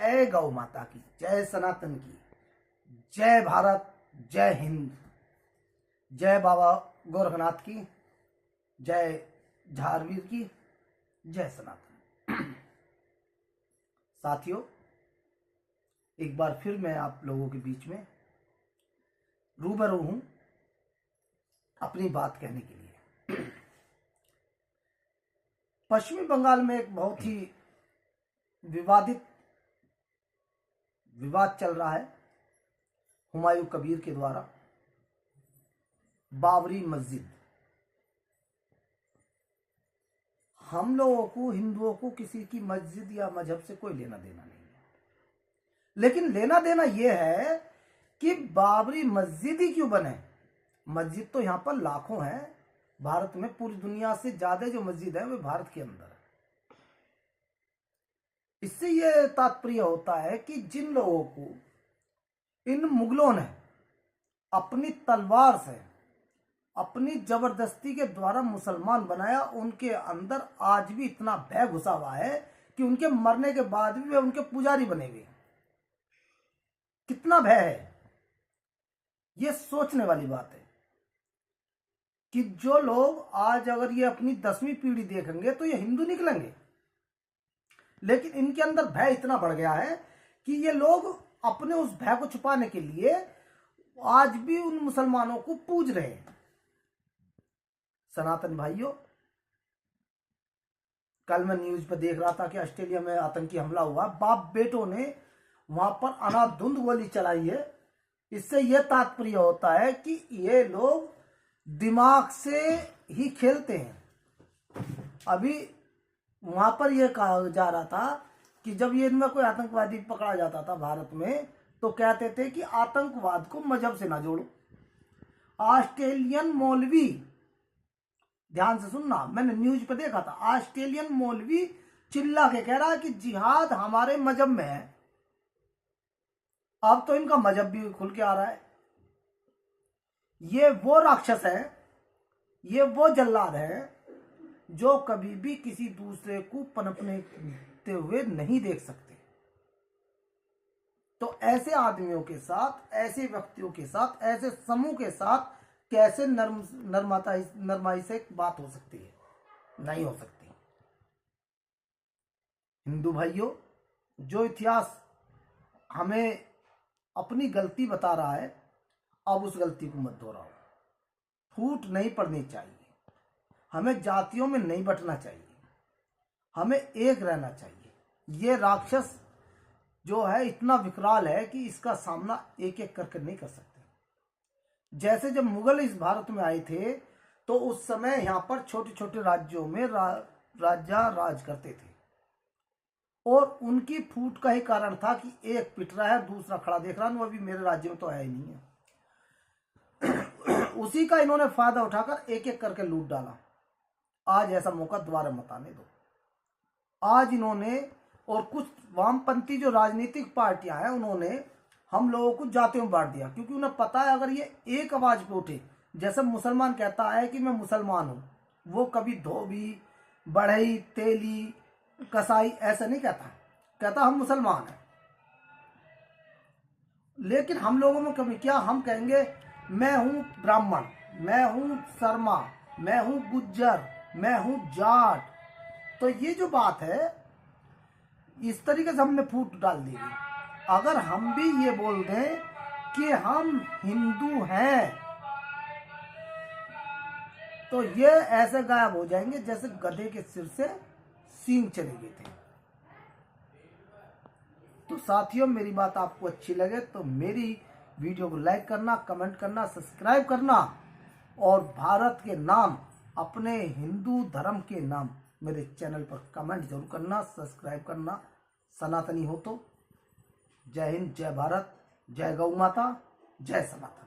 जय गौ माता की, जय सनातन की, जय भारत, जय हिंद, जय बाबा गोरखनाथ की, जय झारवीर की, जय सनातन। साथियों, एक बार फिर मैं आप लोगों के बीच में रूबरू हूं अपनी बात कहने के लिए। पश्चिमी बंगाल में एक बहुत ही विवाद चल रहा है हुमायूं कबीर के द्वारा बाबरी मस्जिद। हम लोगों को, हिंदुओं को, किसी की मस्जिद या मजहब से कोई लेना देना नहीं है, लेकिन लेना देना यह है कि बाबरी मस्जिद ही क्यों बने। मस्जिद तो यहां पर लाखों हैं, भारत में पूरी दुनिया से ज्यादा जो मस्जिद है वे भारत के अंदर है। इससे यह तात्पर्य होता है कि जिन लोगों को इन मुगलों ने अपनी तलवार से, अपनी जबरदस्ती के द्वारा मुसलमान बनाया, उनके अंदर आज भी इतना भय घुसा हुआ है कि उनके मरने के बाद भी वे उनके पुजारी बने हुए। कितना भय है, यह सोचने वाली बात है कि जो लोग आज अगर ये अपनी 10वीं पीढ़ी देखेंगे तो ये हिंदू निकलेंगे, लेकिन इनके अंदर भय इतना बढ़ गया है कि ये लोग अपने उस भय को छुपाने के लिए आज भी उन मुसलमानों को पूज रहे हैं। सनातन भाइयों, कल मैं न्यूज पर देख रहा था कि ऑस्ट्रेलिया में आतंकी हमला हुआ, बाप बेटों ने वहां पर अनाधुंध गोली चलाई है। इससे यह तात्पर्य होता है कि ये लोग दिमाग से ही खेलते हैं। अभी वहां पर यह कहा जा रहा था कि जब ये इनमें कोई आतंकवादी पकड़ा जाता था भारत में, तो कहते थे कि आतंकवाद को मजहब से ना जोड़ो। ऑस्ट्रेलियन मौलवी, ध्यान से सुनना, मैंने न्यूज पे देखा था, ऑस्ट्रेलियन मौलवी चिल्ला के कह रहा है कि जिहाद हमारे मजहब में है। अब तो इनका मजहब भी खुल के आ रहा है। ये वो राक्षस है, ये वो जल्लाद है जो कभी भी किसी दूसरे को पनपने हुए नहीं देख सकते। तो ऐसे आदमियों के साथ, ऐसे व्यक्तियों के साथ, ऐसे समूह के साथ कैसे नरमाई से बात हो सकती है? नहीं हो सकती। हिंदू भाइयों, जो इतिहास हमें अपनी गलती बता रहा है, अब उस गलती को मत दोहराओ। फूट नहीं पड़नी चाहिए, हमें जातियों में नहीं बंटना चाहिए, हमें एक रहना चाहिए। ये राक्षस जो है इतना विकराल है कि इसका सामना एक एक करके नहीं कर सकते। जैसे जब मुगल इस भारत में आए थे तो उस समय यहाँ पर छोटे छोटे राज्यों में राजा राज करते थे, और उनकी फूट का ही कारण था कि एक पिट रहा है, दूसरा खड़ा देख रहा है, वो अभी मेरे राज्य में तो आया ही नहीं है। उसी का इन्होंने फायदा उठाकर एक एक करके लूट डाला। आज ऐसा मौका दोबारा मत आने दो। आज इन्होंने और कुछ वामपंथी जो राजनीतिक पार्टियां हैं, उन्होंने हम लोगों को जातियों में बांट दिया, क्योंकि उन्हें पता है अगर ये एक आवाज पे उठे, जैसे मुसलमान कहता है कि मैं मुसलमान हूं, वो कभी धोबी, बढ़ई, तेली, कसाई ऐसा नहीं कहता, कहता हम मुसलमान हैं। लेकिन हम लोगों में कभी क्या, हम कहेंगे मैं हूं ब्राह्मण, मैं हूं शर्मा, मैं हूं गुज्जर, मैं हूं जाट। तो ये जो बात है, इस तरीके से हमने फूट डाल दी। अगर हम भी ये बोल दें कि हम हिंदू हैं, तो ये ऐसे गायब हो जाएंगे जैसे गधे के सिर से सींग चले गए थे। तो साथियों, मेरी बात आपको अच्छी लगे तो मेरी वीडियो को लाइक करना, कमेंट करना, सब्सक्राइब करना, और भारत के नाम, अपने हिंदू धर्म के नाम मेरे चैनल पर कमेंट जरूर करना, सब्सक्राइब करना। सनातनी हो तो जय हिंद, जय भारत, जय गौ माता, जय सनातन।